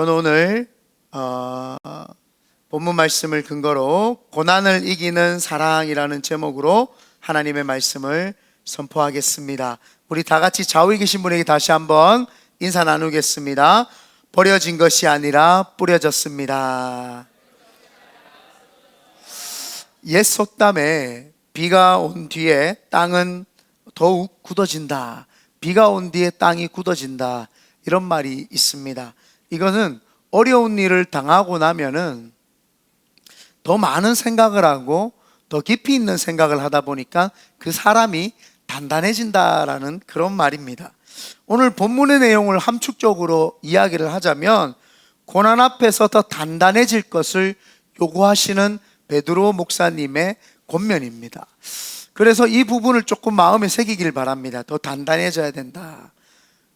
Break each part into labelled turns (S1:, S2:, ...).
S1: 저는 오늘 본문 말씀을 근거로 고난을 이기는 사랑이라는 제목으로 하나님의 말씀을 선포하겠습니다. 우리 다 같이 좌우에 계신 분에게 다시 한번 인사 나누겠습니다. 버려진 것이 아니라 뿌려졌습니다. 옛 속담에 비가 온 뒤에 땅은 더욱 굳어진다, 비가 온 뒤에 땅이 굳어진다, 이런 말이 있습니다. 이거는 어려운 일을 당하고 나면은 더 많은 생각을 하고 더 깊이 있는 생각을 하다 보니까 그 사람이 단단해진다라는 그런 말입니다. 오늘 본문의 내용을 함축적으로 이야기를 하자면 고난 앞에서 더 단단해질 것을 요구하시는 베드로 목사님의 권면입니다. 그래서 이 부분을 조금 마음에 새기길 바랍니다. 더 단단해져야 된다.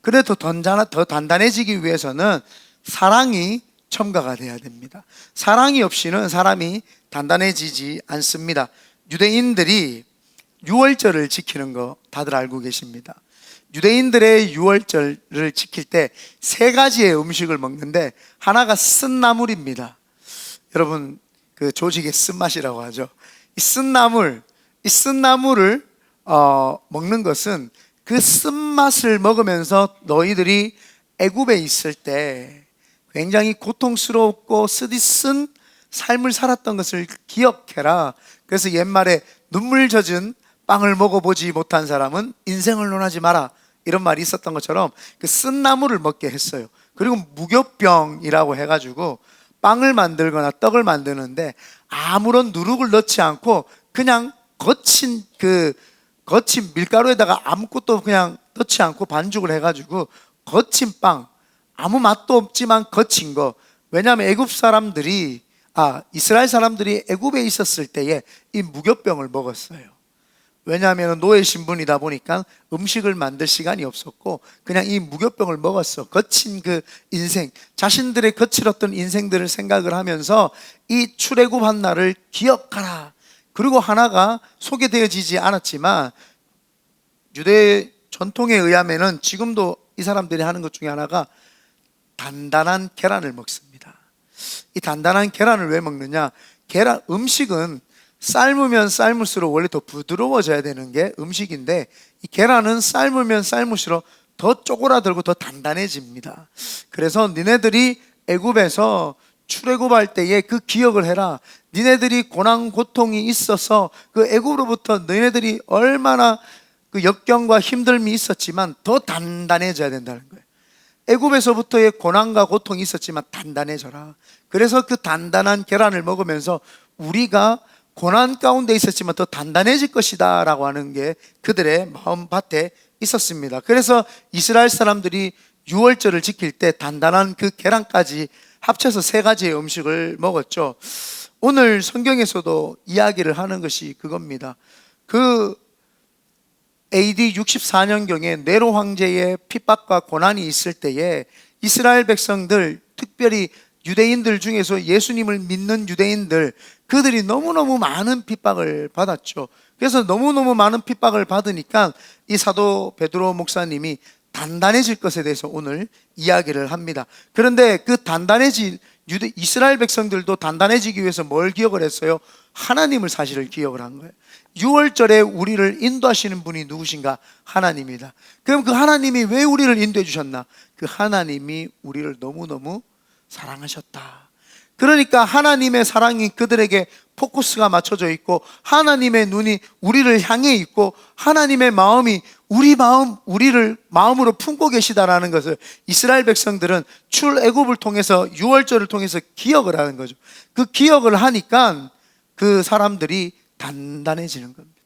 S1: 그래도 더 단단해지기 위해서는 사랑이 첨가가 돼야 됩니다. 사랑이 없이는 사람이 단단해지지 않습니다. 유대인들이 유월절을 지키는 거 다들 알고 계십니다. 유대인들의 유월절을 지킬 때 세 가지의 음식을 먹는데 하나가 쓴나물입니다. 여러분, 그 조직의 쓴맛이라고 하죠. 이 쓴나물을 먹는 것은 그 쓴맛을 먹으면서 너희들이 애굽에 있을 때 굉장히 고통스럽고 쓰디쓴 삶을 살았던 것을 기억해라. 그래서 옛말에 눈물 젖은 빵을 먹어보지 못한 사람은 인생을 논하지 마라, 이런 말이 있었던 것처럼 그 쓴나물을 먹게 했어요. 그리고 무교병이라고 해가지고 빵을 만들거나 떡을 만드는데 아무런 누룩을 넣지 않고 그냥 거친 밀가루에다가 아무것도 그냥 넣지 않고 반죽을 해가지고 거친 빵, 아무 맛도 없지만 거친 거. 왜냐하면 이스라엘 사람들이 애굽에 있었을 때에 이 무교병을 먹었어요. 왜냐하면 노예 신분이다 보니까 음식을 만들 시간이 없었고 그냥 이 무교병을 먹었어. 거친 그 인생, 자신들의 거칠었던 인생들을 생각을 하면서 이 출애굽한 날을 기억하라. 그리고 하나가 소개되어지지 않았지만 유대 전통에 의하면은 지금도 이 사람들이 하는 것 중에 하나가 단단한 계란을 먹습니다. 이 단단한 계란을 왜 먹느냐? 음식은 삶으면 삶을수록 원래 더 부드러워져야 되는 게 음식인데 이 계란은 삶으면 삶을수록 더 쪼그라들고 더 단단해집니다. 그래서 니네들이 애굽에서 출애굽할 때에 그 기억을 해라. 니네들이 고난 고통이 있어서 그 애굽으로부터 너희들이 얼마나 그 역경과 힘듦이 있었지만 더 단단해져야 된다는 거예요. 애굽에서부터의 고난과 고통이 있었지만 단단해져라. 그래서 그 단단한 계란을 먹으면서 우리가 고난 가운데 있었지만 더 단단해질 것이다 라고 하는 게 그들의 마음밭에 있었습니다. 그래서 이스라엘 사람들이 유월절을 지킬 때 단단한 그 계란까지 합쳐서 세 가지의 음식을 먹었죠. 오늘 성경에서도 이야기를 하는 것이 그겁니다. 그 AD 64년경에 네로 황제의 핍박과 고난이 있을 때에 이스라엘 백성들, 특별히 유대인들 중에서 예수님을 믿는 유대인들, 그들이 너무너무 많은 핍박을 받았죠. 그래서 너무너무 많은 핍박을 받으니까 이 사도 베드로 목사님이 단단해질 것에 대해서 오늘 이야기를 합니다. 그런데 그 이스라엘 백성들도 단단해지기 위해서 뭘 기억을 했어요? 하나님을 사실을 기억을 한 거예요. 6월절에 우리를 인도하시는 분이 누구신가? 하나님이다. 그럼 그 하나님이 왜 우리를 인도해 주셨나? 그 하나님이 우리를 너무너무 사랑하셨다. 그러니까 하나님의 사랑이 그들에게 포커스가 맞춰져 있고 하나님의 눈이 우리를 향해 있고 하나님의 마음이 우리를 마음으로 품고 계시다라는 것을 이스라엘 백성들은 출애굽을 통해서 유월절을 통해서 기억을 하는 거죠. 그 기억을 하니까 그 사람들이 단단해지는 겁니다.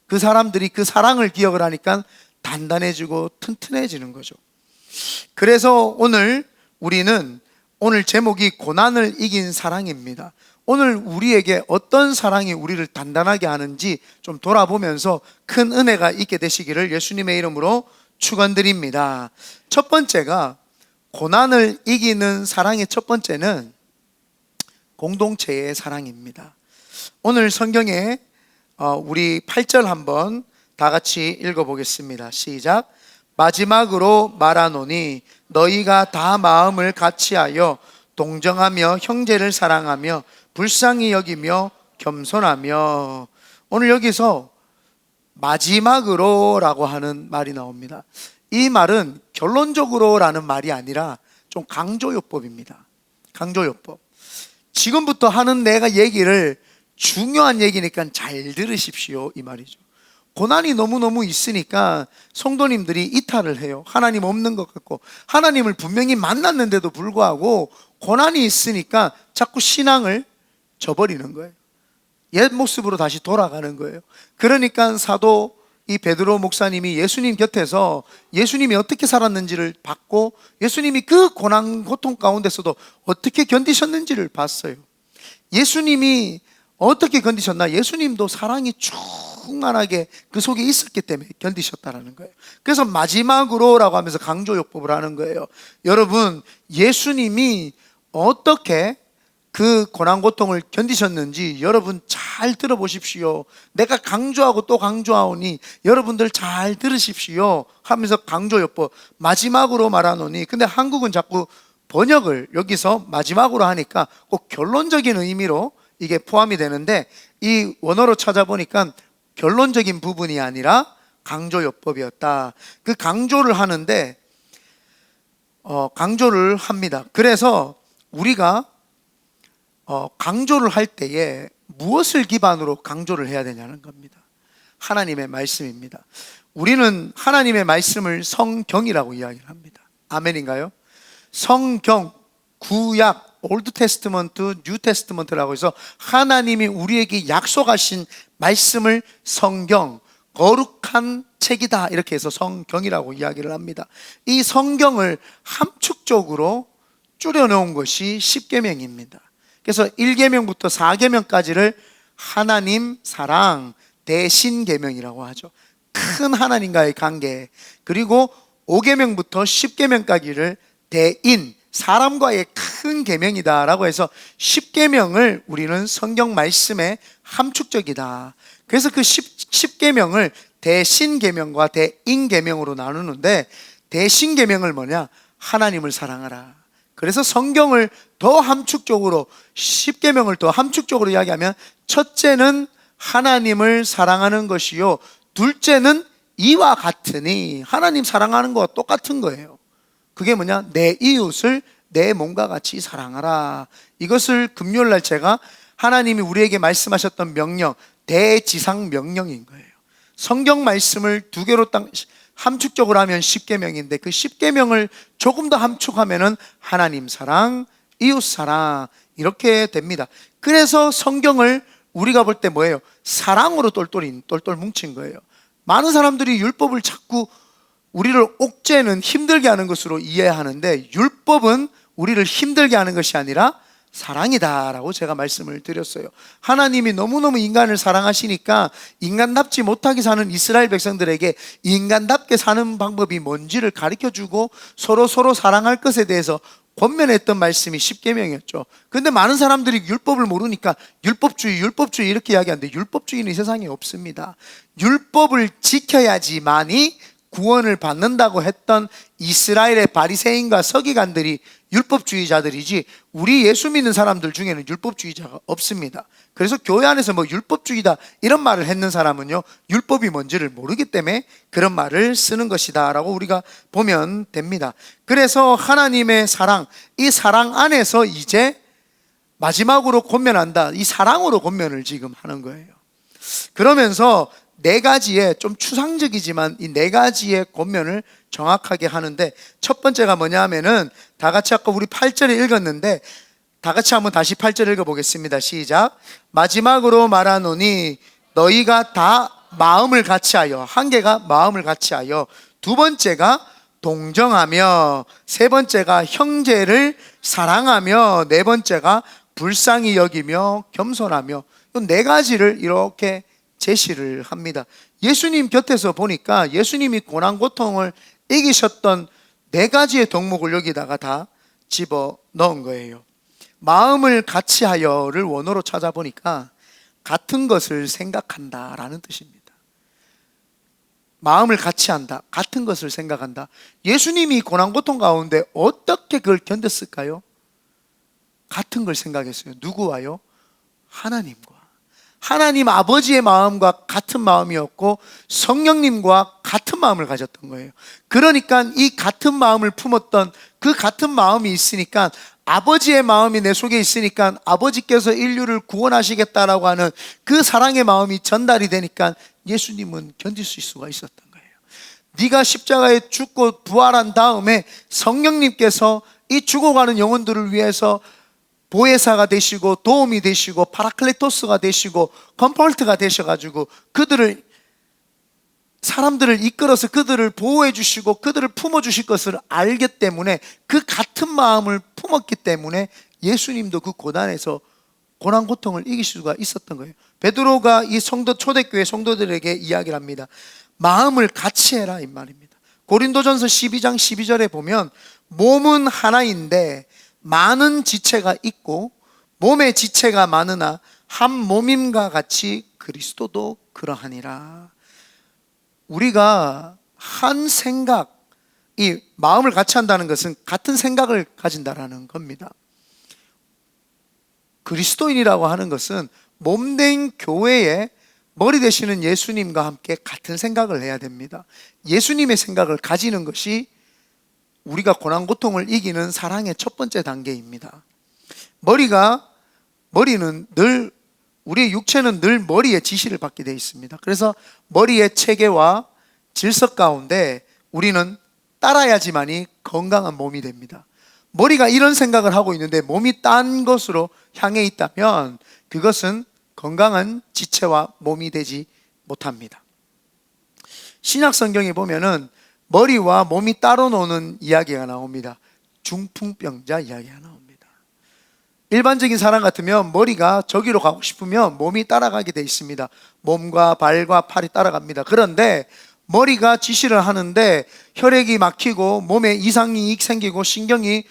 S1: 그 사람들이 그 사랑을 기억을 하니까 단단해지고 튼튼해지는 거죠. 그래서 오늘 제목이 고난을 이긴 사랑입니다. 오늘 우리에게 어떤 사랑이 우리를 단단하게 하는지 좀 돌아보면서 큰 은혜가 있게 되시기를 예수님의 이름으로 축원드립니다. 첫 번째가 고난을 이기는 사랑의 첫 번째는 공동체의 사랑입니다. 오늘 성경에 우리 8절 한번 다 같이 읽어보겠습니다. 시작. 마지막으로 말하노니 너희가 다 마음을 같이하여 동정하며 형제를 사랑하며 불쌍히 여기며 겸손하며. 오늘 여기서 마지막으로라고 하는 말이 나옵니다. 이 말은 결론적으로라는 말이 아니라 좀 강조요법입니다. 강조요법. 지금부터 하는 내가 얘기를 중요한 얘기니까 잘 들으십시오, 이 말이죠. 고난이 너무너무 있으니까 성도님들이 이탈을 해요. 하나님 없는 것 같고, 하나님을 분명히 만났는데도 불구하고 고난이 있으니까 자꾸 신앙을 저버리는 거예요. 옛 모습으로 다시 돌아가는 거예요. 그러니까 사도 이 베드로 목사님이 예수님 곁에서 예수님이 어떻게 살았는지를 봤고, 예수님이 그 고난 고통 가운데서도 어떻게 견디셨는지를 봤어요. 예수님이 어떻게 견디셨나? 예수님도 사랑이 충만하게 그 속에 있었기 때문에 견디셨다라는 거예요. 그래서 마지막으로라고 하면서 강조요법을 하는 거예요. 여러분, 예수님이 어떻게 그 고난 고통을 견디셨는지 여러분 잘 들어보십시오. 내가 강조하고 또 강조하오니 여러분들 잘 들으십시오 하면서 강조요법, 마지막으로 말하노니. 근데 한국은 자꾸 번역을 여기서 마지막으로 하니까 꼭 결론적인 의미로 이게 포함이 되는데, 이 원어로 찾아보니까 결론적인 부분이 아니라 강조요법이었다. 그 강조를 하는데 강조를 합니다. 그래서 우리가 강조를 할 때에 무엇을 기반으로 강조를 해야 되냐는 겁니다. 하나님의 말씀입니다. 우리는 하나님의 말씀을 성경이라고 이야기를 합니다. 아멘인가요? 성경, 구약, 올드 테스트먼트, 뉴 테스트먼트라고 해서 하나님이 우리에게 약속하신 말씀을 성경, 거룩한 책이다 이렇게 해서 성경이라고 이야기를 합니다. 이 성경을 함축적으로 줄여놓은 것이 십계명입니다. 그래서 1계명부터 4계명까지를 하나님 사랑 대신계명이라고 하죠. 큰 하나님과의 관계. 그리고 5계명부터 10계명까지를 대인, 사람과의 큰 계명이다라고 해서 10계명을 우리는 성경 말씀에 함축적이다. 그래서 그 10계명을 대신계명과 대인계명으로 나누는데, 대신계명을 뭐냐? 하나님을 사랑하라. 그래서 성경을 더 함축적으로, 10계명을 더 함축적으로 이야기하면, 첫째는 하나님을 사랑하는 것이요, 둘째는 이와 같으니, 하나님 사랑하는 것과 똑같은 거예요. 그게 뭐냐? 내 이웃을 내 몸과 같이 사랑하라. 이것을 금요일날 제가 하나님이 우리에게 말씀하셨던 명령, 대지상 명령인 거예요. 성경 말씀을 두 개로 딱 함축적으로 하면 10계명인데, 그 10계명을 조금 더 함축하면은 하나님 사랑, 이웃 사랑 이렇게 됩니다. 그래서 성경을 우리가 볼 때 뭐예요? 사랑으로 똘똘 뭉친 거예요. 많은 사람들이 율법을 자꾸 우리를 옥죄는, 힘들게 하는 것으로 이해하는데, 율법은 우리를 힘들게 하는 것이 아니라 사랑이다라고 제가 말씀을 드렸어요. 하나님이 너무너무 인간을 사랑하시니까 인간답지 못하게 사는 이스라엘 백성들에게 인간답게 사는 방법이 뭔지를 가르쳐주고 서로 사랑할 것에 대해서 권면했던 말씀이 십계명이었죠. 그런데 많은 사람들이 율법을 모르니까 율법주의 이렇게 이야기하는데, 율법주의는 이 세상에 없습니다. 율법을 지켜야지만이 구원을 받는다고 했던 이스라엘의 바리새인과 서기관들이 율법주의자들이지, 우리 예수 믿는 사람들 중에는 율법주의자가 없습니다. 그래서 교회 안에서 뭐 율법주의다 이런 말을 했는 사람은요, 율법이 뭔지를 모르기 때문에 그런 말을 쓰는 것이다 라고 우리가 보면 됩니다. 그래서 하나님의 사랑, 이 사랑 안에서 이제 마지막으로 권면한다, 이 사랑으로 권면을 지금 하는 거예요. 그러면서 네 가지의, 좀 추상적이지만 이 네 가지의 권면을 정확하게 하는데, 첫 번째가 뭐냐 하면은, 다 같이 아까 우리 8절에 읽었는데 다 같이 한번 다시 8절 읽어보겠습니다. 시작. 마지막으로 말하노니 너희가 다 마음을 같이하여, 한 개가 마음을 같이하여, 두 번째가 동정하며, 세 번째가 형제를 사랑하며, 네 번째가 불쌍히 여기며 겸손하며, 이 네 가지를 이렇게 제시를 합니다. 예수님 곁에서 보니까 예수님이 고난 고통을 이기셨던 네 가지의 덕목을 여기다가 다 집어 넣은 거예요. 마음을 같이 하여를 원어로 찾아보니까 같은 것을 생각한다라는 뜻입니다. 마음을 같이 한다. 같은 것을 생각한다. 예수님이 고난고통 가운데 어떻게 그걸 견뎠을까요? 같은 걸 생각했어요. 누구와요? 하나님과. 하나님 아버지의 마음과 같은 마음이었고 성령님과 같은 마음을 가졌던 거예요. 그러니까 이 같은 마음을 품었던 그 같은 마음이 있으니까, 아버지의 마음이 내 속에 있으니까 아버지께서 인류를 구원하시겠다라고 하는 그 사랑의 마음이 전달이 되니까 예수님은 견딜 수가 있었던 거예요. 네가 십자가에 죽고 부활한 다음에 성령님께서 이 죽어가는 영혼들을 위해서 보혜사가 되시고 도움이 되시고 파라클레토스가 되시고 컴펄트가 되셔가지고 사람들을 이끌어서 그들을 보호해 주시고 그들을 품어주실 것을 알기 때문에, 그 같은 마음을 품었기 때문에 예수님도 그 고난에서 고난 고통을 이길 수가 있었던 거예요. 베드로가 이 초대교회 성도들에게 이야기를 합니다. 마음을 같이 해라 이 말입니다. 고린도전서 12장 12절에 보면 몸은 하나인데 많은 지체가 있고 몸의 지체가 많으나 한 몸임과 같이 그리스도도 그러하니라. 우리가 한 생각, 이 마음을 같이 한다는 것은 같은 생각을 가진다라는 겁니다. 그리스도인이라고 하는 것은 몸된 교회의 머리 되시는 예수님과 함께 같은 생각을 해야 됩니다. 예수님의 생각을 가지는 것이 우리가 고난 고통을 이기는 사랑의 첫 번째 단계입니다. 머리는 늘, 우리의 육체는 늘 머리의 지시를 받게 되어 있습니다. 그래서 머리의 체계와 질서 가운데 우리는 따라야지만이 건강한 몸이 됩니다. 머리가 이런 생각을 하고 있는데 몸이 딴 것으로 향해 있다면 그것은 건강한 지체와 몸이 되지 못합니다. 신약 성경에 보면은 머리와 몸이 따로 노는 이야기가 나옵니다. 중풍병자 이야기가 나옵니다. 일반적인 사람 같으면 머리가 저기로 가고 싶으면 몸이 따라가게 돼 있습니다. 몸과 발과 팔이 따라갑니다. 그런데 머리가 지시를 하는데 혈액이 막히고 몸에 이상이 생기고 신경이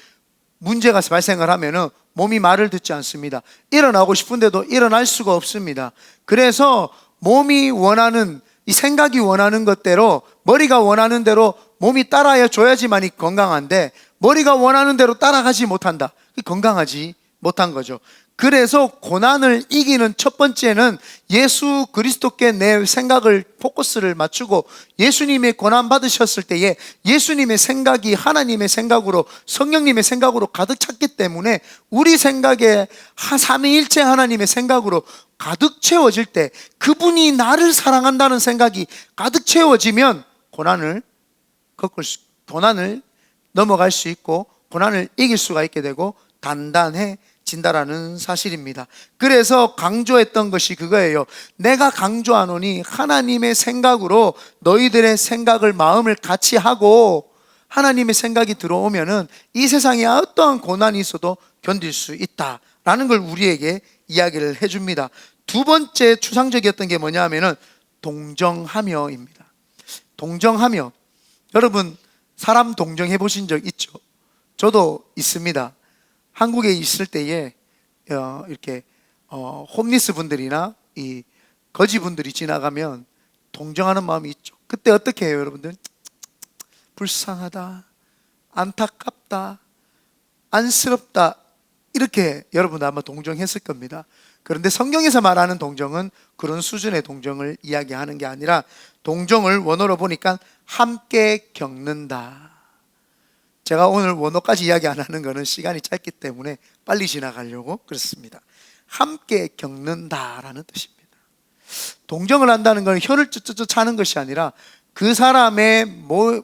S1: 문제가 발생을 하면은 몸이 말을 듣지 않습니다. 일어나고 싶은데도 일어날 수가 없습니다. 그래서 몸이 원하는, 이 생각이 원하는 것대로, 머리가 원하는 대로 몸이 따라야 줘야지만이 건강한데 머리가 원하는 대로 따라가지 못한다. 건강하지 못한 거죠. 그래서 고난을 이기는 첫 번째는 예수 그리스도께 내 생각을, 포커스를 맞추고 예수님의 고난 받으셨을 때에 예수님의 생각이 하나님의 생각으로, 성령님의 생각으로 가득 찼기 때문에 우리 생각에 삼위일체 하나님의 생각으로 가득 채워질 때, 그분이 나를 사랑한다는 생각이 가득 채워지면 고난을 넘어갈 수 있고 고난을 이길 수가 있게 되고 단단해진다라는 사실입니다. 그래서 강조했던 것이 그거예요. 내가 강조하노니 하나님의 생각으로 너희들의 생각을, 마음을 같이 하고 하나님의 생각이 들어오면은 이 세상에 어떠한 고난이 있어도 견딜 수 있다라는 걸 우리에게 이야기를 해줍니다. 두 번째 추상적이었던 게 뭐냐 하면은 동정하며입니다. 동정하며. 여러분, 사람 동정해 보신 적 있죠? 저도 있습니다. 한국에 있을 때에 이렇게 홈리스 분들이나 이 거지 분들이 지나가면 동정하는 마음이 있죠. 그때 어떻게 해요, 여러분들? 불쌍하다, 안타깝다, 안쓰럽다, 이렇게 여러분 아마 동정했을 겁니다. 그런데 성경에서 말하는 동정은 그런 수준의 동정을 이야기하는 게 아니라, 동정을 원어로 보니까 함께 겪는다. 제가 오늘 원어까지 이야기 안 하는 거는 시간이 짧기 때문에 빨리 지나가려고 그렇습니다. 함께 겪는다라는 뜻입니다. 동정을 한다는 건 혀를 쯧쯧쯧 차는 것이 아니라 그 사람의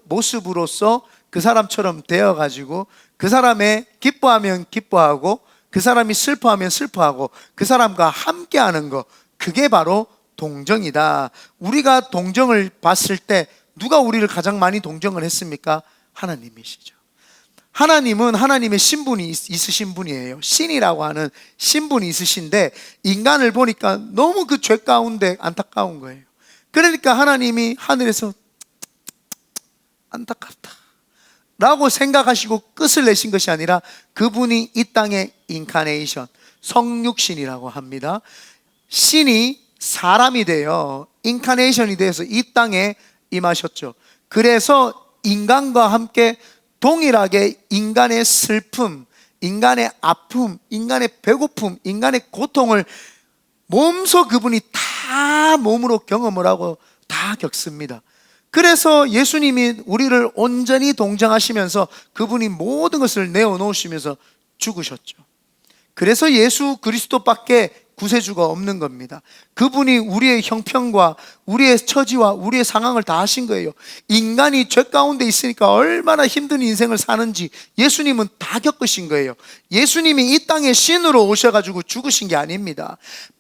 S1: 모습으로서 그 사람처럼 되어가지고 그 사람의 기뻐하면 기뻐하고 그 사람이 슬퍼하면 슬퍼하고 그 사람과 함께하는 것, 그게 바로 동정이다. 우리가 동정을 봤을 때 누가 우리를 가장 많이 동정을 했습니까? 하나님이시죠. 하나님은 하나님의 신분이 있으신 분이에요. 신이라고 하는 신분이 있으신데 인간을 보니까 너무 그 죄 가운데 안타까운 거예요. 그러니까 하나님이 하늘에서 안타깝다 라고 생각하시고 끝을 내신 것이 아니라 그분이 이 땅의 인카네이션, 성육신이라고 합니다. 신이 사람이 되어 인카네이션이 되어서 이 땅에 임하셨죠. 그래서 인간과 함께 동일하게 인간의 슬픔, 인간의 아픔, 인간의 배고픔, 인간의 고통을 몸소 그분이 다 몸으로 경험을 하고 다 겪습니다. 그래서 예수님이 우리를 온전히 동정하시면서 그분이 모든 것을 내어놓으시면서 죽으셨죠. 그래서 예수 그리스도밖에 구세주가 없는 겁니다. 그분이 우리의 형편과 우리의 처지와 우리의 상황을 다 하신 거예요. 인간이 죄 가운데 있으니까 얼마나 힘든 인생을 사는지 예수님은 다 겪으신 거예요. 예수님이 이 땅에 신으로 오셔가지고 죽으신 게 아닙니다.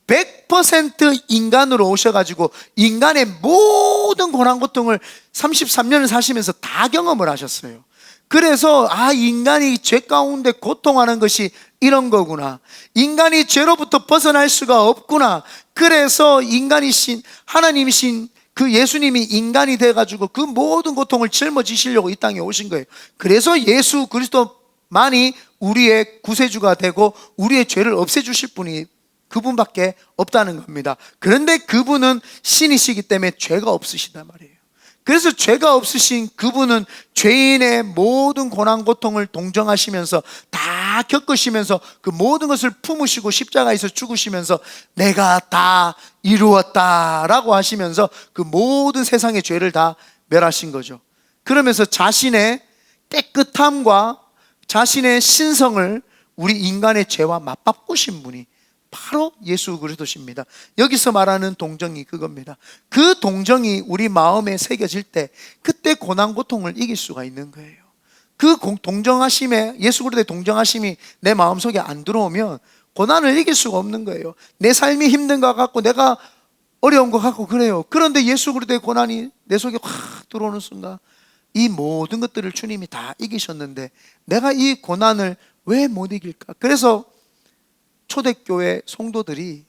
S1: 100% 인간으로 오셔가지고 인간의 모든 고난 고통을 33년을 사시면서 다 경험을 하셨어요. 그래서 인간이 죄 가운데 고통하는 것이 이런 거구나, 인간이 죄로부터 벗어날 수가 없구나. 그래서 인간이신 하나님이신 그 예수님이 인간이 돼가지고 그 모든 고통을 짊어지시려고 이 땅에 오신 거예요. 그래서 예수 그리스도만이 우리의 구세주가 되고 우리의 죄를 없애주실 분이 그분밖에 없다는 겁니다. 그런데 그분은 신이시기 때문에 죄가 없으시단 말이에요. 그래서 죄가 없으신 그분은 죄인의 모든 고난 고통을 동정하시면서 다 겪으시면서 그 모든 것을 품으시고 십자가에서 죽으시면서 내가 다 이루었다라고 하시면서 그 모든 세상의 죄를 다 멸하신 거죠. 그러면서 자신의 깨끗함과 자신의 신성을 우리 인간의 죄와 맞바꾸신 분이 바로 예수 그리스도십니다. 여기서 말하는 동정이 그겁니다. 그 동정이 우리 마음에 새겨질 때 그때 고난 고통을 이길 수가 있는 거예요. 그 동정하심에, 예수 그리스도의 동정하심이 내 마음속에 안 들어오면 고난을 이길 수가 없는 거예요. 내 삶이 힘든 것 같고 내가 어려운 것 같고 그래요. 그런데 예수 그리스도의 고난이 내 속에 확 들어오는 순간 이 모든 것들을 주님이 다 이기셨는데 내가 이 고난을 왜 못 이길까? 그래서 초대교회 성도들이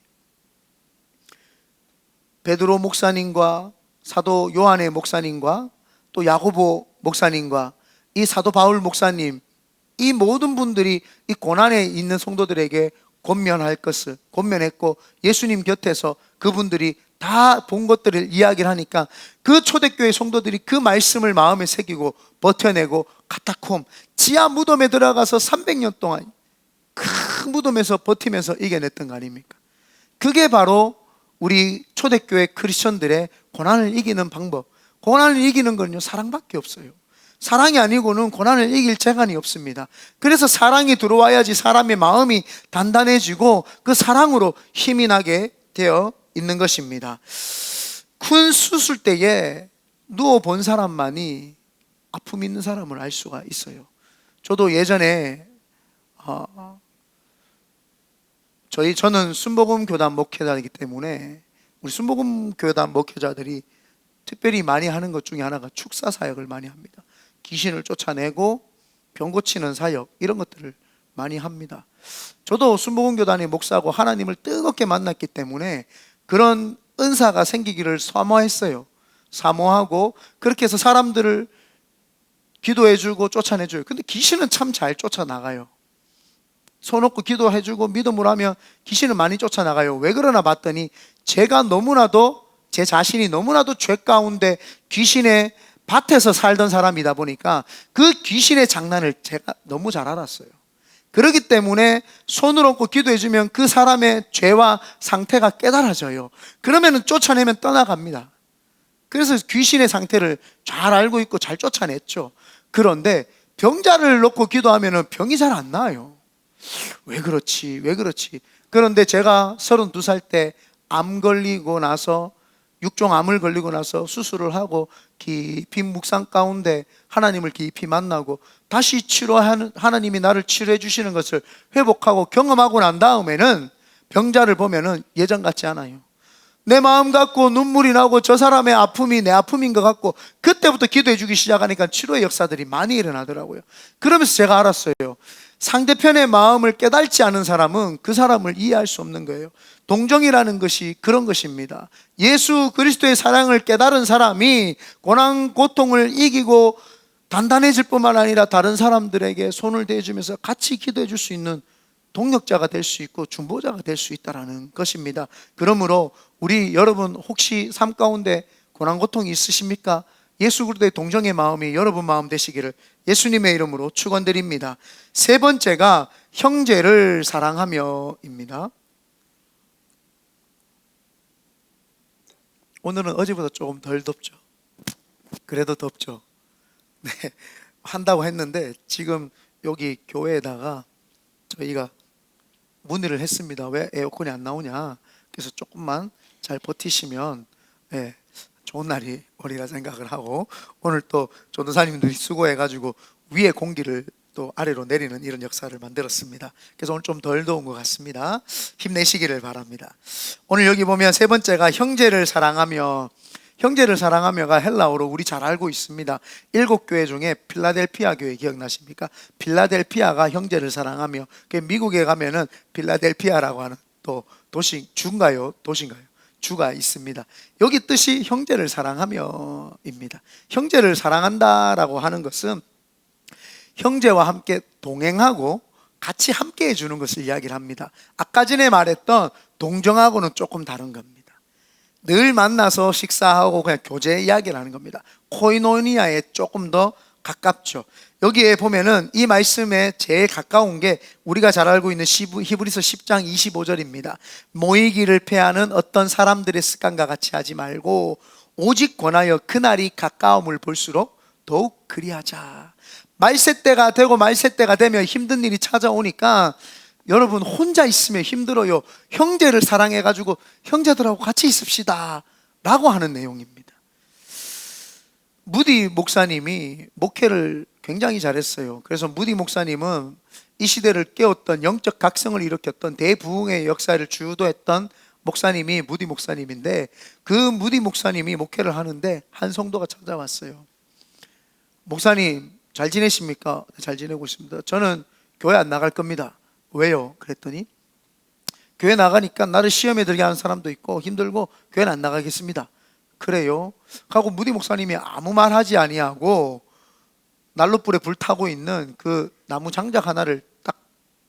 S1: 베드로 목사님과 사도 요한의 목사님과 또 야고보 목사님과 이 사도 바울 목사님, 이 모든 분들이 이 고난에 있는 성도들에게 권면할 것을 권면했고, 예수님 곁에서 그분들이 다 본 것들을 이야기를 하니까 그 초대교회 성도들이 그 말씀을 마음에 새기고 버텨내고 카타콤, 지하 무덤에 들어가서 300년 동안 큰 무덤에서 버티면서 이겨냈던 거 아닙니까? 그게 바로 우리 초대교회 크리스천들의 고난을 이기는 방법. 고난을 이기는 건요, 사랑밖에 없어요. 사랑이 아니고는 고난을 이길 재간이 없습니다. 그래서 사랑이 들어와야지 사람의 마음이 단단해지고 그 사랑으로 힘이 나게 되어 있는 것입니다. 큰 수술대에 누워본 사람만이 아픔 있는 사람을 알 수가 있어요. 저도 예전에 저는 순복음 교단 목회자이기 때문에 우리 순복음 교단 목회자들이 특별히 많이 하는 것 중에 하나가 축사 사역을 많이 합니다. 귀신을 쫓아내고 병 고치는 사역, 이런 것들을 많이 합니다. 저도 순복음 교단의 목사고 하나님을 뜨겁게 만났기 때문에 그런 은사가 생기기를 사모했어요. 사모하고 그렇게 해서 사람들을 기도해주고 쫓아내줘요. 근데 귀신은 참 잘 쫓아나가요. 손 놓고 기도해주고 믿음으로 하면 귀신은 많이 쫓아나가요. 왜 그러나 봤더니 제가 너무나도, 제 자신이 너무나도 죄 가운데 귀신의 밭에서 살던 사람이다 보니까 그 귀신의 장난을 제가 너무 잘 알았어요. 그렇기 때문에 손을 얹고 기도해주면 그 사람의 죄와 상태가 깨달아져요. 그러면 쫓아내면 떠나갑니다. 그래서 귀신의 상태를 잘 알고 있고 잘 쫓아냈죠. 그런데 병자를 놓고 기도하면 병이 잘 안 나아요. 왜 그렇지? 그런데 제가 32살 때 암 걸리고 나서, 육종암을 걸리고 나서 수술을 하고 깊이 묵상 가운데 하나님을 깊이 만나고 다시 하나님이 나를 치료해 주시는 것을 회복하고 경험하고 난 다음에는 병자를 보면은 예전 같지 않아요. 내 마음 같고 눈물이 나고 저 사람의 아픔이 내 아픔인 것 같고, 그때부터 기도해 주기 시작하니까 치료의 역사들이 많이 일어나더라고요. 그러면서 제가 알았어요. 상대편의 마음을 깨닫지 않은 사람은 그 사람을 이해할 수 없는 거예요. 동정이라는 것이 그런 것입니다. 예수 그리스도의 사랑을 깨달은 사람이 고난 고통을 이기고 단단해질 뿐만 아니라 다른 사람들에게 손을 대주면서 같이 기도해 줄 수 있는 동력자가 될 수 있고 중보자가 될 수 있다는 것입니다. 그러므로 우리 여러분 혹시 삶 가운데 고난 고통이 있으십니까? 예수 그리스도의 동정의 마음이 여러분 마음 되시기를 예수님의 이름으로 축원드립니다. 세 번째가 형제를 사랑하며입니다. 오늘은 어제보다 조금 덜 덥죠. 그래도 덥죠. 네, 한다고 했는데 지금 여기 교회에다가 저희가 문의를 했습니다. 왜 에어컨이 안 나오냐. 그래서 조금만 잘 버티시면 좋은 날이 오리라 생각을 하고, 오늘 또 전도사님들이 수고해가지고 위에 공기를 또 아래로 내리는 이런 역사를 만들었습니다. 그래서 오늘 좀 덜 더운 것 같습니다. 힘내시기를 바랍니다. 오늘 여기 보면 세 번째가 형제를 사랑하며, 형제를 사랑하며가 헬라어로 우리 잘 알고 있습니다. 7교회 중에 필라델피아 교회 기억나십니까? 필라델피아가 형제를 사랑하며, 미국에 가면은 필라델피아라고 하는 또 주인가요? 도시인가요? 주가 있습니다. 여기 뜻이 형제를 사랑하며입니다. 형제를 사랑한다라고 하는 것은 형제와 함께 동행하고 같이 함께 해주는 것을 이야기를 합니다. 아까 전에 말했던 동정하고는 조금 다른 겁니다. 늘 만나서 식사하고 그냥 교제 이야기를 하는 겁니다. 코이노니아에 조금 더 가깝죠. 여기에 보면은 이 말씀에 제일 가까운 게 우리가 잘 알고 있는 히브리서 10장 25절입니다. 모이기를 패하는 어떤 사람들의 습관과 같이 하지 말고 오직 권하여 그날이 가까움을 볼수록 더욱 그리하자. 말세 때가 되고 말세 때가 되면 힘든 일이 찾아오니까 여러분 혼자 있으면 힘들어요. 형제를 사랑해가지고 형제들하고 같이 있읍시다 라고 하는 내용입니다. 무디 목사님이 목회를 굉장히 잘했어요. 그래서 무디 목사님은 이 시대를 깨웠던 영적 각성을 일으켰던 대부흥의 역사를 주도했던 목사님이 무디 목사님인데, 그 무디 목사님이 목회를 하는데 한 성도가 찾아왔어요. 목사님 잘 지내십니까? 잘 지내고 있습니다. 저는 교회 안 나갈 겁니다. 왜요? 그랬더니 교회 나가니까 나를 시험에 들게 하는 사람도 있고 힘들고 교회는 안 나가겠습니다. 그래요? 하고 무디 목사님이 아무 말 하지 아니하고 난로불에 불 타고 있는 그 나무 장작 하나를 딱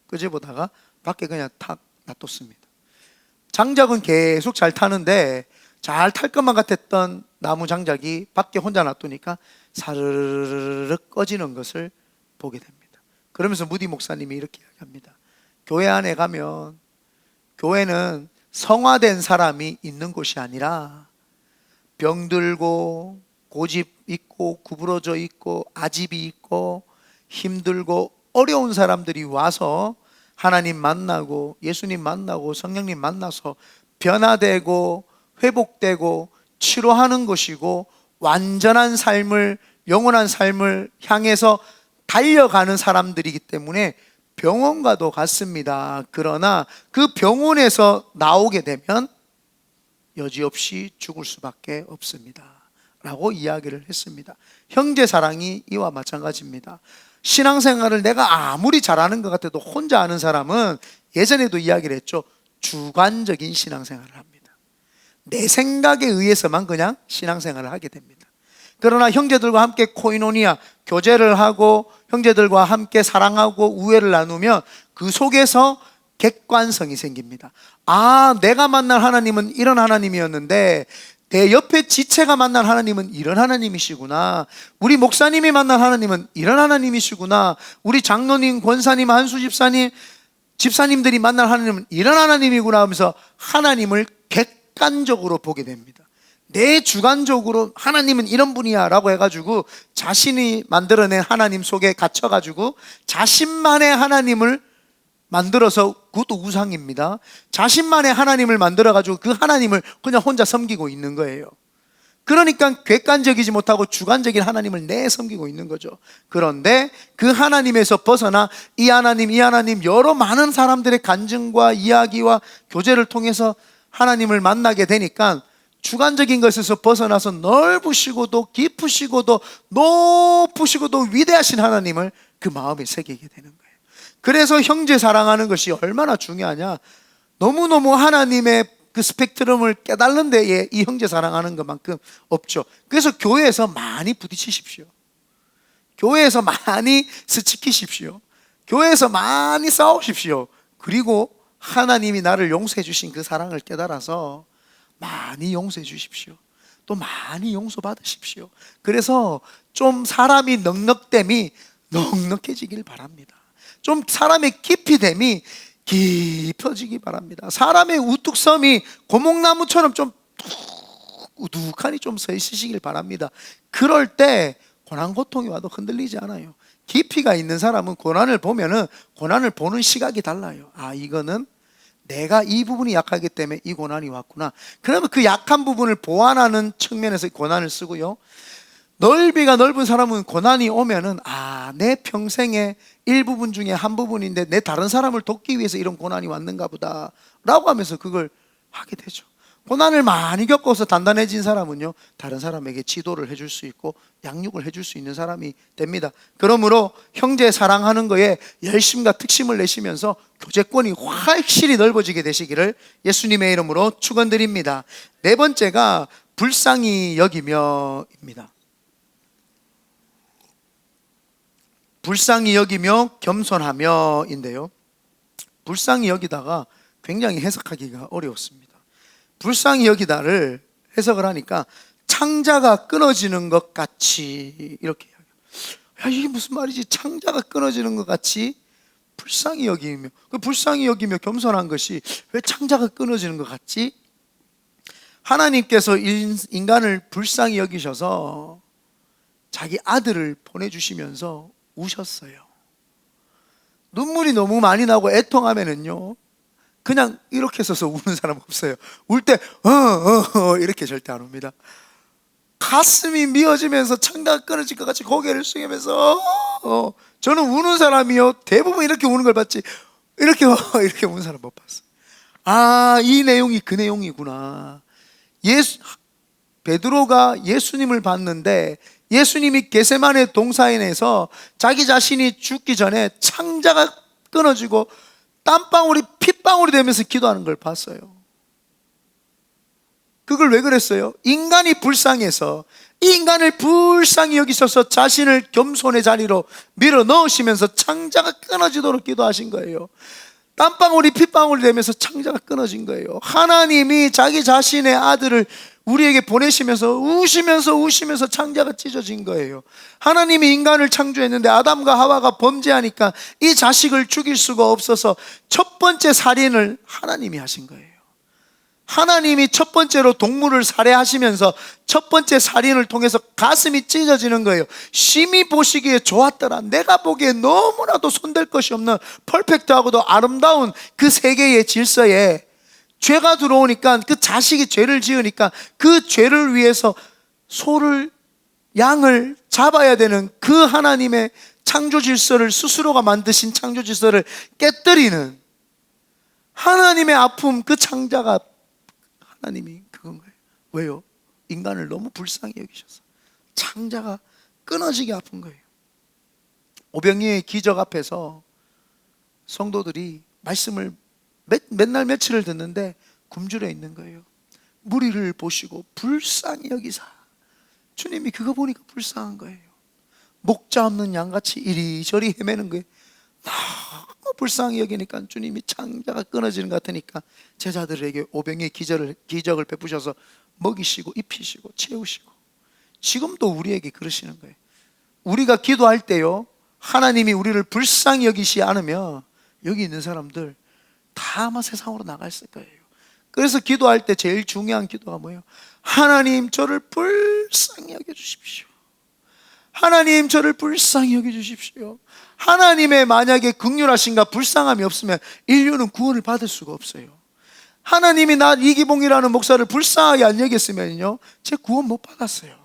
S1: 끄집어다가 밖에 그냥 탁 놔뒀습니다. 장작은 계속 잘 타는데 잘 탈 것만 같았던 나무 장작이 밖에 혼자 놔두니까 사르르르 꺼지는 것을 보게 됩니다. 그러면서 무디 목사님이 이렇게 이야기합니다. 교회 안에 가면 교회는 성화된 사람이 있는 곳이 아니라 병들고 고집 있고 구부러져 있고 아집이 있고 힘들고 어려운 사람들이 와서 하나님 만나고 예수님 만나고 성령님 만나서 변화되고 회복되고 치료하는 것이고, 완전한 삶을, 영원한 삶을 향해서 달려가는 사람들이기 때문에 병원과도 같습니다. 그러나 그 병원에서 나오게 되면 여지없이 죽을 수밖에 없습니다 라고 이야기를 했습니다. 형제 사랑이 이와 마찬가지입니다. 신앙생활을 내가 아무리 잘하는 것 같아도 혼자 하는 사람은, 예전에도 이야기를 했죠, 주관적인 신앙생활을 합니다. 내 생각에 의해서만 그냥 신앙생활을 하게 됩니다. 그러나 형제들과 함께 코이노니아, 교제를 하고 형제들과 함께 사랑하고 우애를 나누면 그 속에서 객관성이 생깁니다. 아, 내가 만난 하나님은 이런 하나님이었는데 내 옆에 지체가 만난 하나님은 이런 하나님이시구나. 우리 목사님이 만난 하나님은 이런 하나님이시구나. 우리 장로님, 권사님, 한수 집사님, 집사님들이 만난 하나님은 이런 하나님이구나 하면서 하나님을 객관적으로 보게 됩니다. 내 주관적으로 하나님은 이런 분이야 라고 해가지고 자신이 만들어낸 하나님 속에 갇혀가지고 자신만의 하나님을 만들어서, 그것도 우상입니다. 자신만의 하나님을 만들어가지고 그 하나님을 그냥 혼자 섬기고 있는 거예요. 그러니까 객관적이지 못하고 주관적인 하나님을 섬기고 있는 거죠. 그런데 그 하나님에서 벗어나 이 하나님 여러 많은 사람들의 간증과 이야기와 교제를 통해서 하나님을 만나게 되니까 주관적인 것에서 벗어나서 넓으시고도 깊으시고도 높으시고도 위대하신 하나님을 그 마음에 새기게 되는 거예요. 그래서 형제 사랑하는 것이 얼마나 중요하냐. 너무너무 하나님의 그 스펙트럼을 깨달는 데에 이 형제 사랑하는 것만큼 없죠. 그래서 교회에서 많이 부딪히십시오. 교회에서 많이 스치키십시오. 교회에서 많이 싸우십시오. 그리고 하나님이 나를 용서해 주신 그 사랑을 깨달아서 많이 용서해 주십시오. 또 많이 용서받으십시오. 그래서 좀 사람이 넉넉됨이 넉넉해지길 바랍니다. 좀 사람의 깊이됨이 깊어지기 바랍니다. 사람의 우뚝섬이 고목나무처럼 좀 우두칸이 좀 서 있으시길 바랍니다. 그럴 때 고난 고통이 와도 흔들리지 않아요. 깊이가 있는 사람은 고난을 보면은 고난을 보는 시각이 달라요. 아, 이거는 내가 이 부분이 약하기 때문에 이 고난이 왔구나. 그러면 그 약한 부분을 보완하는 측면에서 고난을 쓰고요. 넓이가 넓은 사람은 고난이 오면은 아, 내 평생의 일부분 중에 한 부분인데 내 다른 사람을 돕기 위해서 이런 고난이 왔는가 보다 라고 하면서 그걸 하게 되죠. 고난을 많이 겪어서 단단해진 사람은요, 다른 사람에게 지도를 해줄 수 있고 양육을 해줄 수 있는 사람이 됩니다. 그러므로 형제 사랑하는 거에 열심과 특심을 내시면서 교제권이 확실히 넓어지게 되시기를 예수님의 이름으로 축원드립니다. 네 번째가 불쌍히 여기며입니다. 불쌍히 여기며 겸손하며인데요, 불쌍히 여기다가 굉장히 해석하기가 어려웠습니다. 불쌍히 여기다를 해석을 하니까 창자가 끊어지는 것 같이 이렇게 이야기해요. 야, 이게 무슨 말이지? 창자가 끊어지는 것 같이 불쌍히 여기며, 그 불쌍히 여기며 겸손한 것이 왜 창자가 끊어지는 것 같지? 하나님께서 인간을 불쌍히 여기셔서 자기 아들을 보내주시면서 우셨어요. 눈물이 너무 많이 나고 애통하면은요, 그냥 이렇게 서서 우는 사람 없어요. 울 때 이렇게 절대 안 웁니다. 가슴이 미어지면서 창자가 끊어질 것 같이 고개를 숙이면서 저는 우는 사람이요, 대부분 이렇게 우는 걸 봤지 이렇게 우는 사람 못 봤어요. 아, 이 내용이 그 내용이구나. 베드로가 예수님을 봤는데 예수님이 겟세마네 동산에서 자기 자신이 죽기 전에 창자가 끊어지고 땀방울이 핏방울이 되면서 기도하는 걸 봤어요. 그걸 왜 그랬어요? 인간이 불쌍해서, 이 인간을 불쌍히 여기셔서 자신을 겸손의 자리로 밀어 넣으시면서 창자가 끊어지도록 기도하신 거예요. 땀방울이 핏방울이 되면서 창자가 끊어진 거예요. 하나님이 자기 자신의 아들을 우리에게 보내시면서 우시면서 창자가 찢어진 거예요. 하나님이 인간을 창조했는데 아담과 하와가 범죄하니까 이 자식을 죽일 수가 없어서 첫 번째 살인을 하나님이 하신 거예요. 하나님이 첫 번째로 동물을 살해하시면서 첫 번째 살인을 통해서 가슴이 찢어지는 거예요. 심히 보시기에 좋았더라. 내가 보기에 너무나도 손댈 것이 없는 퍼펙트하고도 아름다운 그 세계의 질서에 죄가 들어오니까, 그 자식이 죄를 지으니까 그 죄를 위해서 소를, 양을 잡아야 되는 그 하나님의 창조 질서를, 스스로가 만드신 창조 질서를 깨뜨리는 하나님의 아픔, 그 창자가 하나님이 그건 거예요. 왜요? 인간을 너무 불쌍히 여기셔서 창자가 끊어지게 아픈 거예요. 오병이의 기적 앞에서 성도들이 말씀을 맨날 며칠을 듣는데 굶주려 있는 거예요. 무리를 보시고 불쌍히 여기사, 주님이 그거 보니까 불쌍한 거예요. 목자 없는 양같이 이리저리 헤매는 거예요. 너무 불쌍히 여기니까 주님이 창자가 끊어지는 것 같으니까 제자들에게 오병이의 기적을 베푸셔서 먹이시고 입히시고 채우시고, 지금도 우리에게 그러시는 거예요. 우리가 기도할 때요, 하나님이 우리를 불쌍히 여기시 않으면 여기 있는 사람들 다 아마 세상으로 나갔을 거예요. 그래서 기도할 때 제일 중요한 기도가 뭐예요? 하나님, 저를 불쌍히 여겨주십시오. 하나님, 저를 불쌍히 여겨주십시오. 하나님의 만약에 긍휼하심과 불쌍함이 없으면 인류는 구원을 받을 수가 없어요. 하나님이 나 이기봉이라는 목사를 불쌍하게 안 여겼으면요, 제 구원 못 받았어요.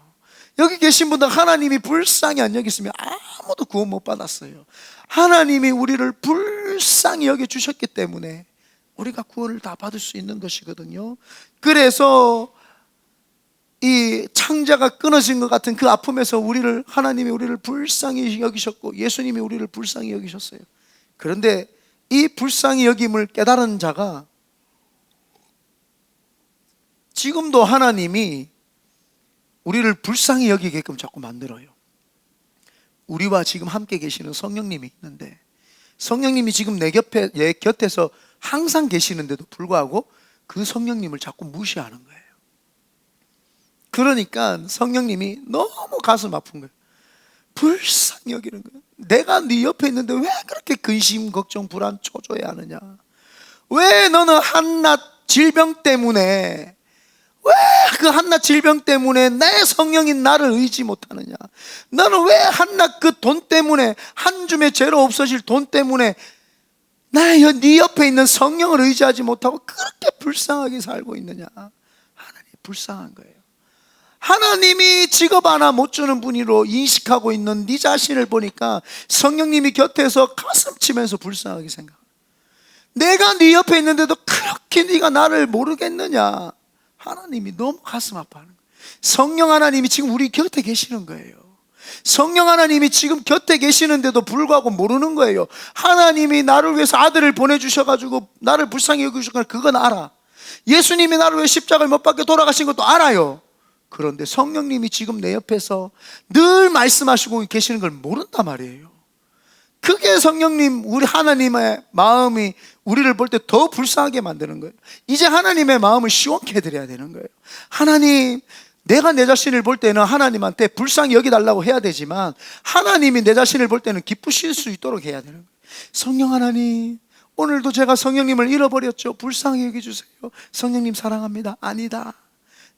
S1: 여기 계신 분들 하나님이 불쌍히 안 여겼으면 아무도 구원 못 받았어요. 하나님이 우리를 불쌍히 여겨주셨기 때문에 우리가 구원을 다 받을 수 있는 것이거든요. 그래서 이 창자가 끊어진 것 같은 그 아픔에서 하나님이 우리를 불쌍히 여기셨고 예수님이 우리를 불쌍히 여기셨어요. 그런데 이 불쌍히 여김을 깨달은 자가 지금도 하나님이 우리를 불쌍히 여기게끔 자꾸 만들어요. 우리와 지금 함께 계시는 성령님이 있는데, 성령님이 지금 내 곁에서 항상 계시는데도 불구하고 그 성령님을 자꾸 무시하는 거예요. 그러니까 성령님이 너무 가슴 아픈 거예요. 불쌍히 여기는 거예요. 내가 네 옆에 있는데 왜 그렇게 근심, 걱정, 불안, 초조해 하느냐? 왜 너는 한낱 질병 때문에, 왜 그 한낱 질병 때문에 내 성령인 나를 의지 못하느냐? 너는 왜 한낱 그 돈 때문에, 한 줌의 죄로 없어질 돈 때문에 네 옆에 있는 성령을 의지하지 못하고 그렇게 불쌍하게 살고 있느냐? 하나님 불쌍한 거예요. 하나님이 직업 하나 못 주는 분으로 인식하고 있는 네 자신을 보니까 성령님이 곁에서 가슴 치면서 불쌍하게 생각. 내가 네 옆에 있는데도 그렇게 네가 나를 모르겠느냐? 하나님이 너무 가슴 아파하는 거예요. 성령 하나님이 지금 우리 곁에 계시는 거예요. 성령 하나님이 지금 곁에 계시는데도 불구하고 모르는 거예요. 하나님이 나를 위해서 아들을 보내주셔가지고 나를 불쌍히 여기주셨구나, 그건 알아. 예수님이 나를 위해 십자가를 못 박혀 돌아가신 것도 알아요. 그런데 성령님이 지금 내 옆에서 늘 말씀하시고 계시는 걸 모른단 말이에요. 그게 성령님, 우리 하나님의 마음이 우리를 볼 때 더 불쌍하게 만드는 거예요. 이제 하나님의 마음을 시원케 해드려야 되는 거예요. 하나님, 내가 내 자신을 볼 때는 하나님한테 불쌍히 여기달라고 해야 되지만 하나님이 내 자신을 볼 때는 기쁘실 수 있도록 해야 되는 거예요. 성령 하나님, 오늘도 제가 성령님을 잃어버렸죠. 불쌍히 여겨주세요. 성령님 사랑합니다. 아니다.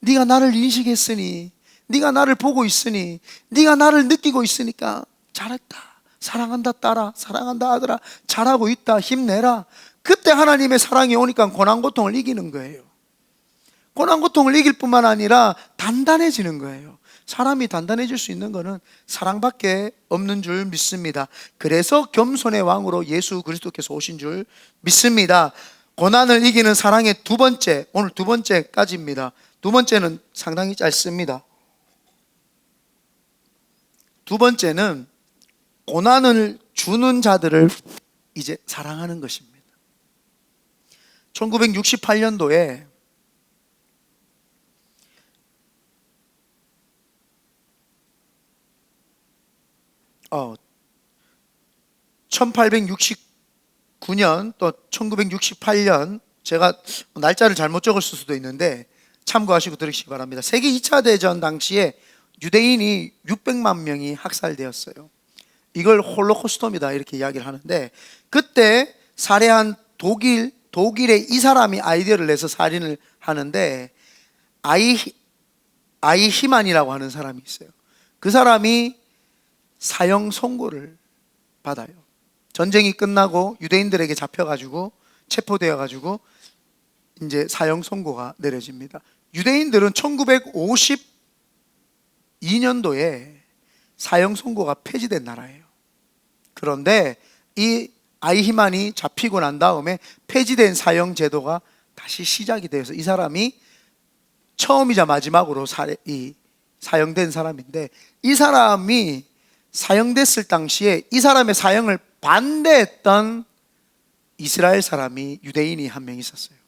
S1: 네가 나를 인식했으니, 네가 나를 보고 있으니, 네가 나를 느끼고 있으니까 잘했다. 사랑한다 딸아, 사랑한다 아들아, 잘하고 있다, 힘내라. 그때 하나님의 사랑이 오니까 고난고통을 이기는 거예요. 고난고통을 이길 뿐만 아니라 단단해지는 거예요. 사람이 단단해질 수 있는 것은 사랑밖에 없는 줄 믿습니다. 그래서 겸손의 왕으로 예수 그리스도께서 오신 줄 믿습니다. 고난을 이기는 사랑의 두 번째, 오늘 두 번째까지입니다. 두 번째는 상당히 짧습니다. 두 번째는 고난을 주는 자들을 이제 사랑하는 것입니다. 1968년도에 1869년 또 1968년, 제가 날짜를 잘못 적었을 수도 있는데 참고하시고 들으시기 바랍니다. 세계 2차 대전 당시에 유대인이 600만 명이 학살되었어요. 이걸 홀로코스트입니다 이렇게 이야기를 하는데, 그때 살해한 독일의 이 사람이 아이디어를 내서 살인을 하는데, 아이히만이라고 하는 사람이 있어요. 그 사람이 사형 선고를 받아요. 전쟁이 끝나고 유대인들에게 잡혀가지고 체포되어가지고 이제 사형 선고가 내려집니다. 유대인들은 1952년도에 사형 선고가 폐지된 나라예요. 그런데 이 아이히만이 잡히고 난 다음에 폐지된 사형 제도가 다시 시작이 되어서 이 사람이 처음이자 마지막으로 사형된 사람인데, 이 사람이 사형됐을 당시에 이 사람의 사형을 반대했던 이스라엘 사람이, 유대인이 한 명 있었어요.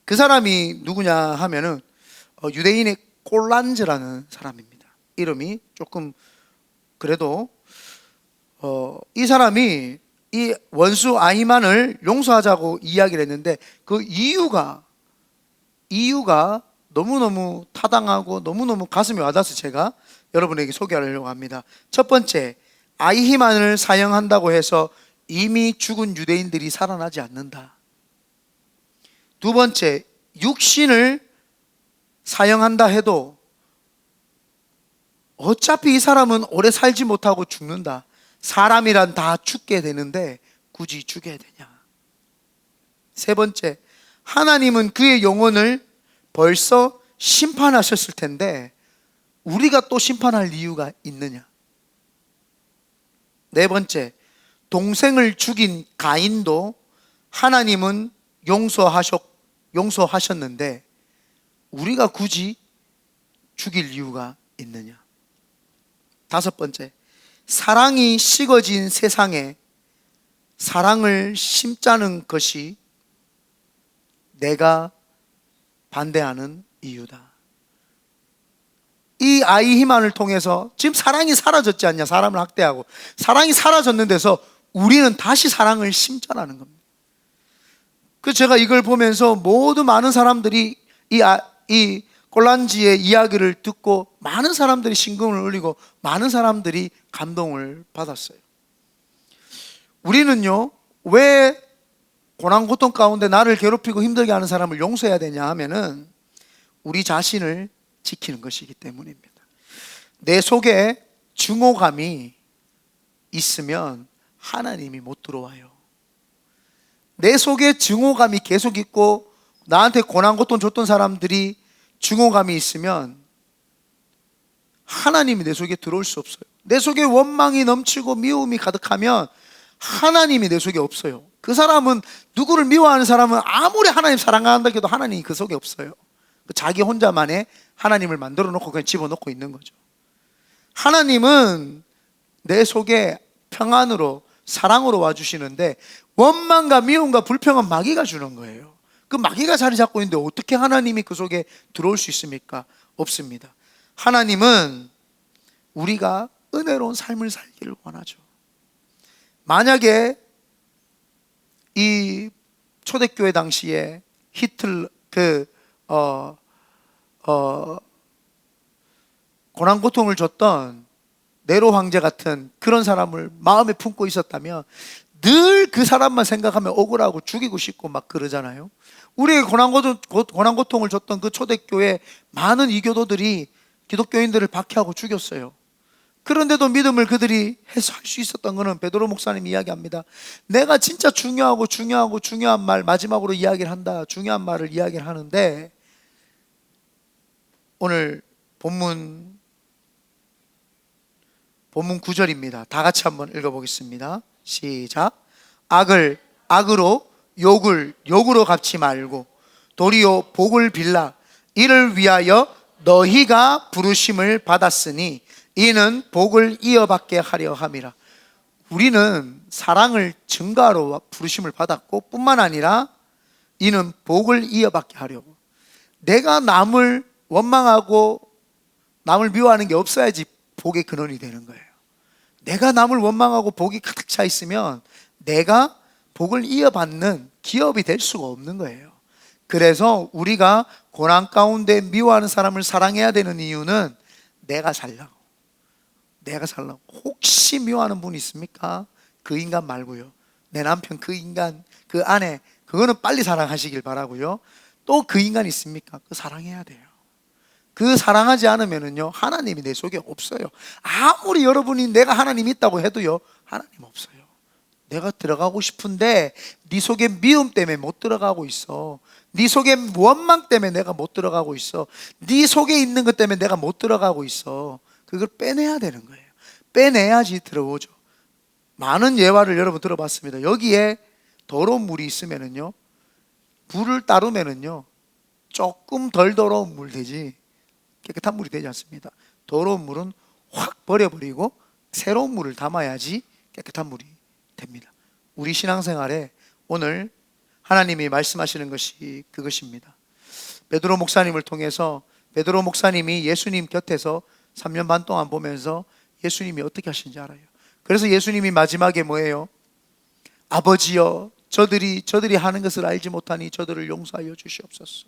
S1: 그 사람이 누구냐 하면은 유대인의 꼴란즈라는 사람입니다. 이름이 조금 그래도 이 사람이 이 원수 아히만을 용서하자고 이야기를 했는데, 그 이유가 너무너무 타당하고 너무너무 가슴이 와닿아서 제가 여러분에게 소개하려고 합니다. 첫 번째, 아이히만을 사형한다고 해서 이미 죽은 유대인들이 살아나지 않는다. 두 번째, 육신을 사형한다 해도 어차피 이 사람은 오래 살지 못하고 죽는다. 사람이란 다 죽게 되는데 굳이 죽여야 되냐. 세 번째, 하나님은 그의 영혼을 벌써 심판하셨을 텐데 우리가 또 심판할 이유가 있느냐. 네 번째, 동생을 죽인 가인도 하나님은 용서하셨는데 우리가 굳이 죽일 이유가 있느냐. 다섯 번째, 사랑이 식어진 세상에 사랑을 심자는 것이 내가 반대하는 이유다. 이 아이히만을 통해서 지금 사랑이 사라졌지 않냐. 사람을 학대하고 사랑이 사라졌는 데서 우리는 다시 사랑을 심자라는 겁니다. 그래서 제가 이걸 보면서 모두 많은 사람들이 이 꼴란지의 이야기를 듣고 많은 사람들이 심금을 울리고 많은 사람들이 감동을 받았어요. 우리는요, 왜 고난 고통 가운데 나를 괴롭히고 힘들게 하는 사람을 용서해야 되냐 하면은 우리 자신을 지키는 것이기 때문입니다. 내 속에 증오감이 있으면 하나님이 못 들어와요. 내 속에 증오감이 계속 있고 나한테 고난 고통 줬던 사람들이 증오감이 있으면 하나님이 내 속에 들어올 수 없어요. 내 속에 원망이 넘치고 미움이 가득하면 하나님이 내 속에 없어요. 그 사람은, 누구를 미워하는 사람은 아무리 하나님 사랑한다 해도 하나님이 그 속에 없어요. 자기 혼자만의 하나님을 만들어 놓고 그냥 집어넣고 있는 거죠. 하나님은 내 속에 평안으로 사랑으로 와주시는데 원망과 미움과 불평은 마귀가 주는 거예요. 그 마귀가 자리 잡고 있는데 어떻게 하나님이 그 속에 들어올 수 있습니까? 없습니다. 하나님은 우리가 은혜로운 삶을 살기를 원하죠. 만약에 이 초대교회 당시에 고난 고통을 줬던 네로 황제 같은 그런 사람을 마음에 품고 있었다면 늘 그 사람만 생각하면 억울하고 죽이고 싶고 막 그러잖아요. 우리에게 고난 고통을 줬던 그 초대교회 많은 이교도들이 기독교인들을 박해하고 죽였어요. 그런데도 믿음을 그들이 해서 할 수 있었던 것은 베드로 목사님이 이야기합니다. 내가 진짜 중요한 말 마지막으로 이야기를 한다. 중요한 말을 이야기를 하는데, 오늘 본문 9절입니다. 다 같이 한번 읽어보겠습니다. 시작. 악을 악으로, 욕을 욕으로 갚지 말고 도리어 복을 빌라. 이를 위하여 너희가 부르심을 받았으니 이는 복을 이어받게 하려 함이라. 우리는 사랑을 증거하러 부르심을 받았고 뿐만 아니라 이는 복을 이어받게 하려고. 내가 남을 원망하고 남을 미워하는 게 없어야지 복의 근원이 되는 거예요. 내가 남을 원망하고 복이 가득 차 있으면 내가 복을 이어받는 기업이 될 수가 없는 거예요. 그래서 우리가 고난 가운데 미워하는 사람을 사랑해야 되는 이유는 내가 살라고. 혹시 미워하는 분 있습니까? 그 인간 말고요. 내 남편, 그 인간, 그 아내, 그거는 빨리 사랑하시길 바라고요. 또 그 인간 있습니까? 그 사랑해야 돼요. 그 사랑하지 않으면은요, 하나님이 내 속에 없어요. 아무리 여러분이 내가 하나님 있다고 해도요, 하나님 없어요. 내가 들어가고 싶은데 네 속에 미움 때문에 못 들어가고 있어. 네 속에 원망 때문에 내가 못 들어가고 있어. 네 속에 있는 것 때문에 내가 못 들어가고 있어. 그걸 빼내야 되는 거예요. 빼내야지 들어오죠. 많은 예화를 여러분 들어봤습니다. 여기에 더러운 물이 있으면은요, 물을 따르면은요, 조금 덜 더러운 물 되지 깨끗한 물이 되지 않습니다. 더러운 물은 확 버려버리고 새로운 물을 담아야지 깨끗한 물이 됩니다. 우리 신앙생활에 오늘 하나님이 말씀하시는 것이 그것입니다. 베드로 목사님을 통해서, 베드로 목사님이 예수님 곁에서 3년 반 동안 보면서 예수님이 어떻게 하시는지 알아요. 그래서 예수님이 마지막에 뭐예요? 아버지여, 저들이 하는 것을 알지 못하니 저들을 용서하여 주시옵소서.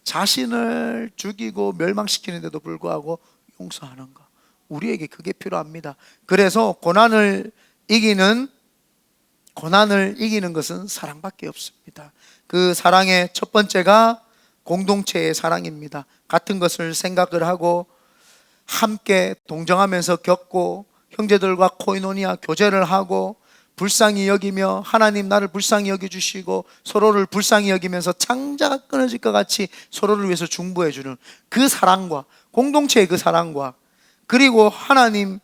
S1: 자신을 죽이고 멸망시키는데도 불구하고 용서하는 것, 우리에게 그게 필요합니다. 그래서 고난을 이기는 것은 사랑밖에 없습니다. 그 사랑의 첫 번째가 공동체의 사랑입니다. 같은 것을 생각을 하고 함께 동정하면서 겪고 형제들과 코이노니아 교제를 하고 불쌍히 여기며 하나님 나를 불쌍히 여겨주시고 서로를 불쌍히 여기면서 창자가 끊어질 것 같이 서로를 위해서 중보해 주는 그 사랑과 공동체의 그 사랑과, 그리고 하나님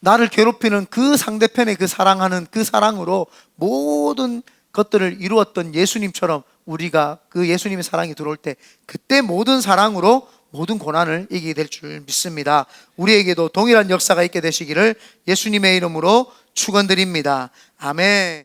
S1: 나를 괴롭히는 그 상대편의 그 사랑하는 그 사랑으로 모든 것들을 이루었던 예수님처럼 우리가 그 예수님의 사랑이 들어올 때 그때 모든 사랑으로 모든 고난을 이기게 될 줄 믿습니다. 우리에게도 동일한 역사가 있게 되시기를 예수님의 이름으로 축원드립니다. 아멘.